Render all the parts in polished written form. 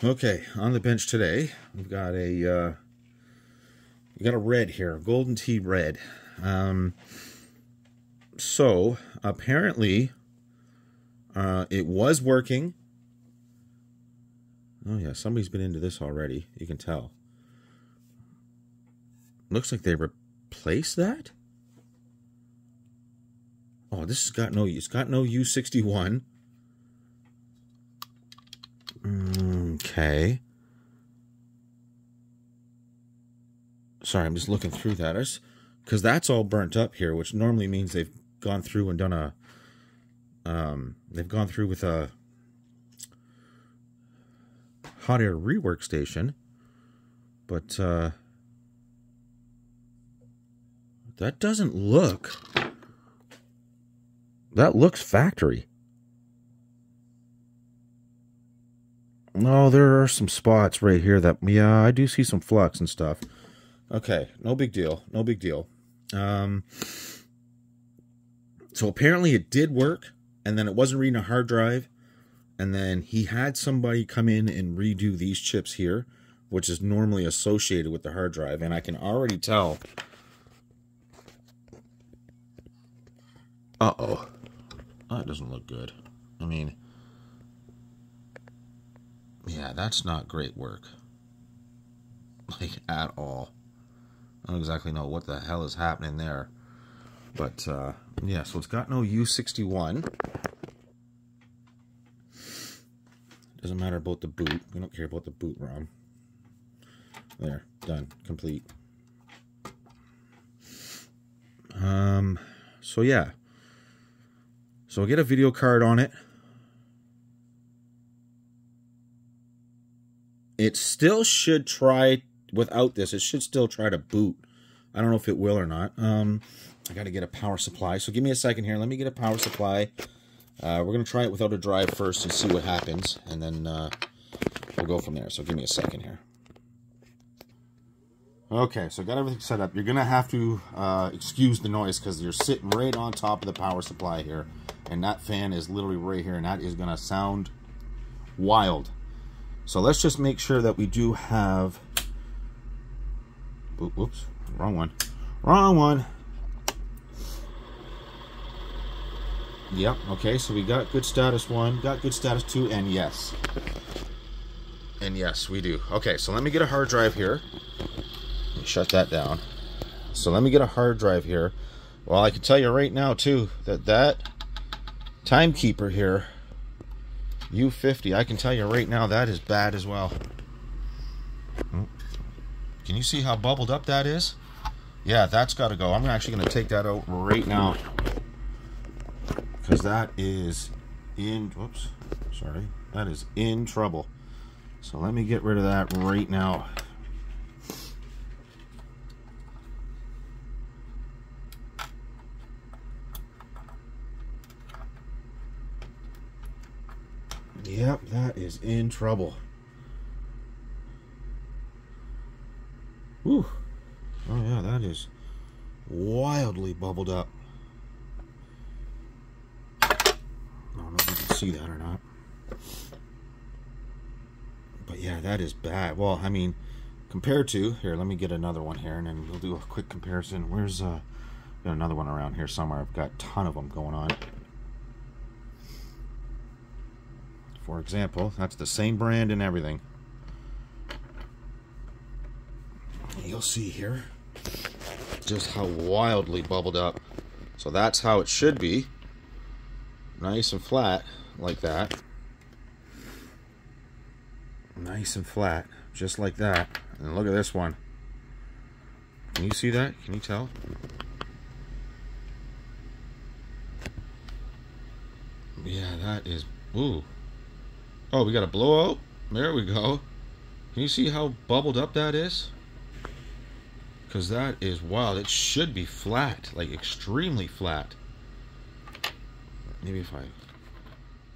Okay, on the bench today, we've got a red here, golden tea red. So apparently, it was working. Oh yeah, somebody's been into this already. You can tell. Looks like they replaced that. Oh, this has got no. It's got no U61. Okay. Sorry, I'm just looking through that. Because that's all burnt up here, which normally means they've gone through and done a... they've gone through with a hot air rework station. But, that doesn't look... That looks factory. No, there are some spots right here that, yeah, I do see some flux and stuff. Okay, no big deal. No big deal. So apparently it did work, and then it wasn't reading a hard drive, and then he had somebody come in and redo these chips here, which is normally associated with the hard drive, and I can already tell. Uh-oh. That doesn't look good. I mean... yeah, that's not great work. Like, at all. I don't exactly know what the hell is happening there. But, yeah, so it's got no U61. Doesn't matter about the boot. We don't care about the boot ROM. There, done. Complete. So, yeah. So, I'll get a video card on it. It still should try, without this, it should still try to boot. I don't know if it will or not. I got to get a power supply. So give me a second here. Let me get a power supply. We're going to try it without a drive first and see what happens. And then we'll go from there. So give me a second here. Okay, so I got everything set up. You're going to have to excuse the noise because you're sitting right on top of the power supply here. And that fan is literally right here. And that is going to sound wild. So let's just make sure that we do have... Whoops, wrong one. Wrong one. Yep, okay, so we got good status 1, got good status 2, and yes. And yes, we do. Okay, so let me get a hard drive here. Let me shut that down. So let me get a hard drive here. Well, I can tell you right now, too, that timekeeper here... U50, I can tell you right now that is bad as well. Can you see how bubbled up that is? Yeah, that's got to go. I'm actually going to take that out right now. Because that is in... whoops. Sorry. That is in trouble. So let me get rid of that right now. Yep, that is in trouble. Whew. Oh yeah, that is wildly bubbled up. I don't know if you can see that or not. But yeah, that is bad. Well, I mean, compared to... here, let me get another one here, and then we'll do a quick comparison. Where's... got another one around here somewhere. I've got a ton of them going on. For example, that's the same brand and everything. You'll see here just how wildly bubbled up. So that's how it should be. Nice and flat, like that. Nice and flat, just like that. And look at this one. Can you see that? Can you tell? Yeah, that is... ooh. Oh, we got a blowout. There we go. Can you see how bubbled up that is? Because that is wild. It should be flat, like extremely flat. Maybe if I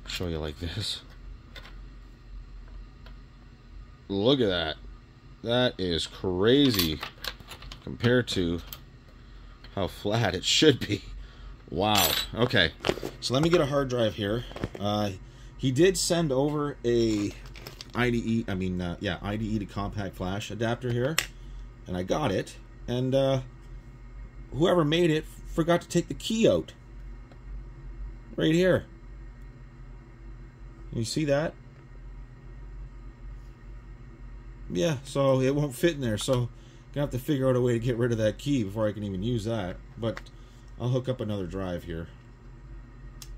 show you like this. Look at that. That is crazy compared to how flat it should be. Wow. Okay. So let me get a hard drive here. He did send over a IDE, IDE to compact flash adapter here, and I got it, and whoever made it forgot to take the key out. Right here. You see that? Yeah, so it won't fit in there, so gonna have to figure out a way to get rid of that key before I can even use that. But I'll hook up another drive here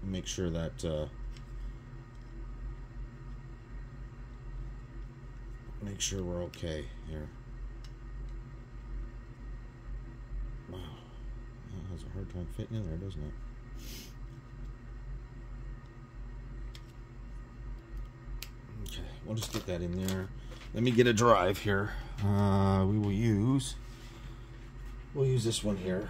and make sure that make sure we're okay here. Wow, that has a hard time fitting in there, doesn't it? Okay, we'll just get that in there. Let me get a drive here. We'll use this one here.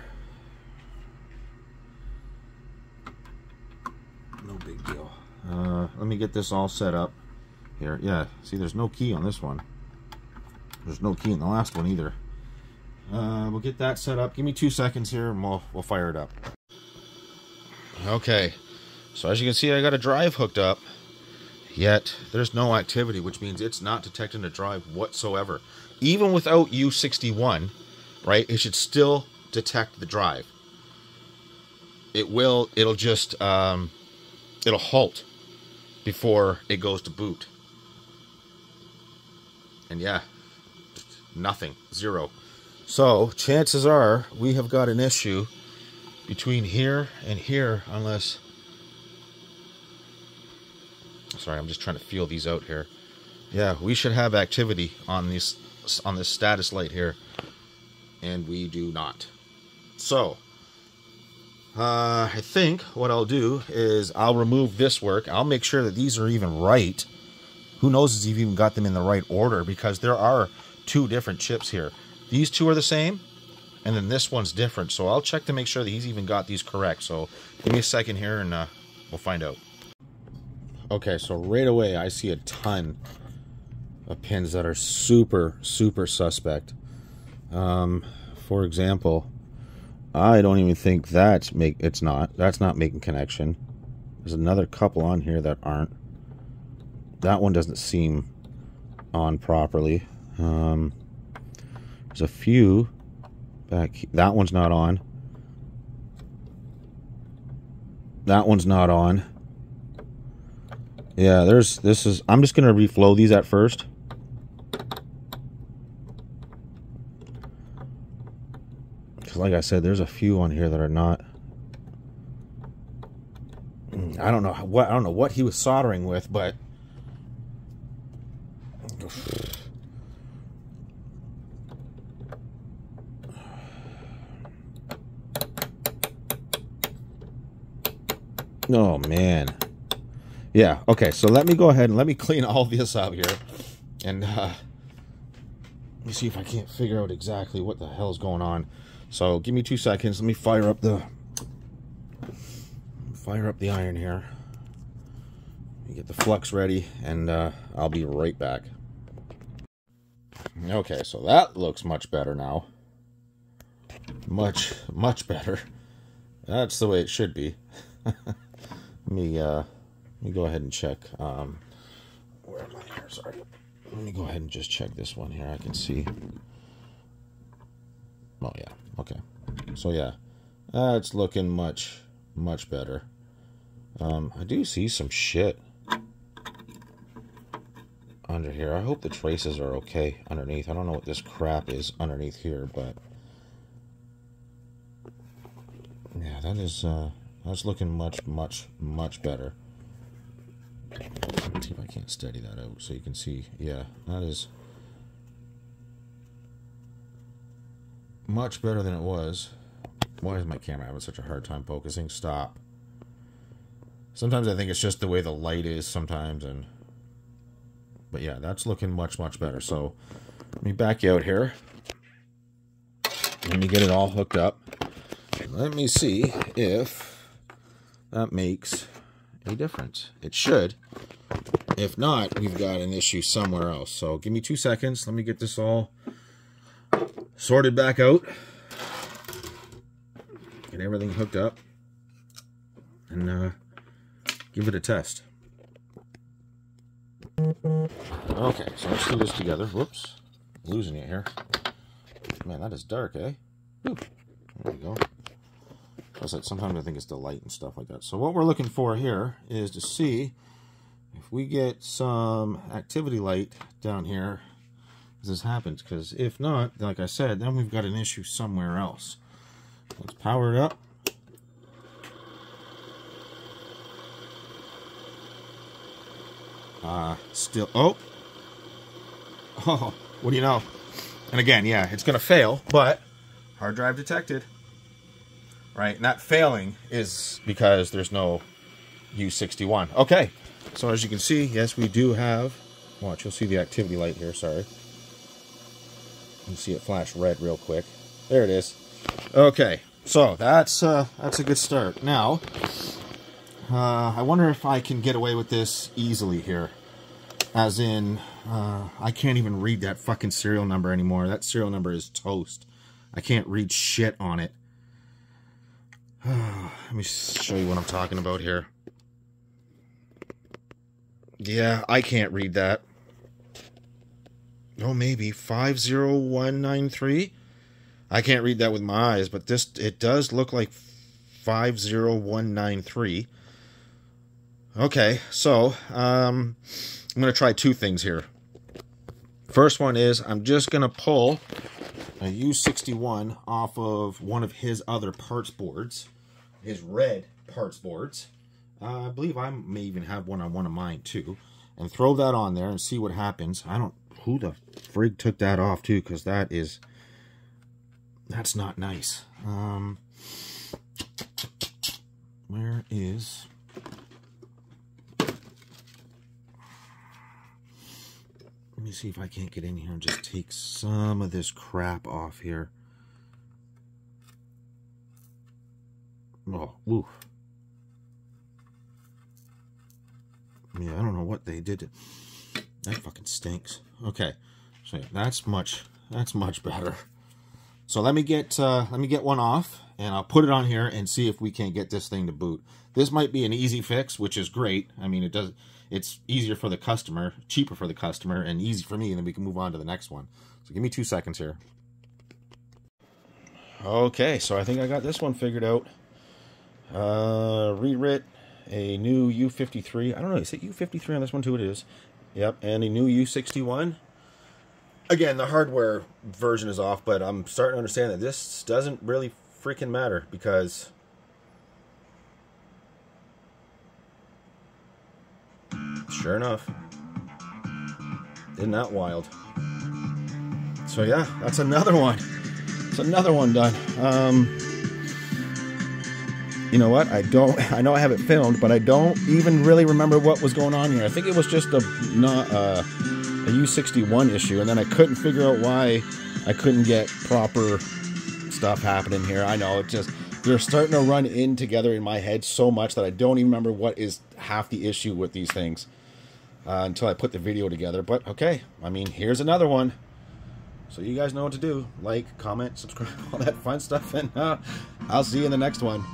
No big deal. Let me get this all set up here. Yeah, see, there's no key on this one. There's no key in the last one either. We'll get that set up. Give me 2 seconds here, and we'll fire it up. Okay, so as you can see, I got a drive hooked up. Yet there's no activity, which means it's not detecting a drive whatsoever. Even without U61, right, it should still detect the drive. It'll just it'll halt before it goes to boot. And yeah, nothing, zero. So chances are we have got an issue between here and here, unless... Sorry, I'm just trying to feel these out here. Yeah, we should have activity on this status light here, and we do not. So, I think what I'll do is I'll remove this work. I'll make sure that these are even right. Who knows if you've even got them in the right order, because there are 2 different chips here. These 2 are the same, and then this one's different. So I'll check to make sure that he's even got these correct. So give me a second here, and we'll find out. Okay, so right away I see a ton of pins that are super, super suspect. For example, I don't even think that's not making connection. There's another couple on here that aren't. That one doesn't seem on properly. There's a few back here. That one's not on. That one's not on. Yeah, I'm just gonna reflow these at first. Because like I said, there's a few on here that are not. I don't know what he was soldering with, but oh man. Yeah, okay, so let me go ahead and let me clean all this up here. And let me see if I can't figure out exactly what the hell's going on. So give me 2 seconds. Let me fire up the iron here. Let me get the flux ready, and I'll be right back. Okay, so that looks much better now. Much, much better. That's the way it should be. Let me go ahead and check. Where am I here? Sorry. Let me go ahead and just check this one here. I can see. Oh, yeah. Okay. So, yeah. It's looking much, much better. I do see some shit under here. I hope the traces are okay underneath. I don't know what this crap is underneath here, but yeah, that's looking much, much, much better. Let's see if I can't steady that out so you can see. Yeah, that is much better than it was. Why is my camera having such a hard time focusing? Stop. Sometimes I think it's just the way the light is sometimes, but yeah, that's looking much, much better. So let me back you out here. Let me get it all hooked up. Let me see if that makes a difference. It should. If not, we've got an issue somewhere else. So give me 2 seconds. Let me get this all sorted back out. Get everything hooked up. And give it a test. Okay, so let's do this together. Whoops. Losing it here. Man, that is dark, eh? Whew. There we go. Sometimes I think it's the light and stuff like that. So what we're looking for here is to see if we get some activity light down here as this happens. Because if not, like I said, then we've got an issue somewhere else. Let's power it up. Still, oh, what do you know? And again, yeah, it's going to fail, but hard drive detected. Right, and that failing is because there's no U61. Okay, so as you can see, yes, we do have, watch, you'll see the activity light here, sorry. You can see it flash red real quick. There it is. Okay, so that's a good start. Now, I wonder if I can get away with this easily here. As in, I can't even read that fucking serial number anymore. That serial number is toast. I can't read shit on it. Let me show you what I'm talking about here. Yeah, I can't read that. Oh, maybe 50193. I can't read that with my eyes, but it does look like 50193. Okay, so I'm going to try two things here. First one is I'm just going to pull a U61 off of one of his other parts boards, his red parts boards. I believe I may even have one on one of mine too, and throw that on there and see what happens. I don't, who the frig took that off too, because that's not nice. Where is... Let me see if I can't get in here and just take some of this crap off here. Oh, oof. Yeah, I don't know what they did. That fucking stinks. Okay, so yeah, that's much better. So let me get one off, and I'll put it on here and see if we can get this thing to boot. This might be an easy fix, which is great. I mean, it's easier for the customer, cheaper for the customer, and easy for me, and then we can move on to the next one. So give me 2 seconds here. Okay, so I think I got this one figured out. Rewrit a new U53. I don't know, is it U53 on this one too? It is. Yep, and a new U61. Again, the hardware version is off, but I'm starting to understand that this doesn't really freaking matter, because sure enough, isn't that wild? So yeah, that's another one. It's another one done. You know what? I know I have it filmed, but I don't even really remember what was going on here. I think it was just a U61 issue, and then I couldn't figure out why I couldn't get proper stuff happening here. I know, they're starting to run in together in my head so much that I don't even remember what is half the issue with these things until I put the video together. But okay, I mean, here's another one. So you guys know what to do. Like, comment, subscribe, all that fun stuff, and I'll see you in the next one.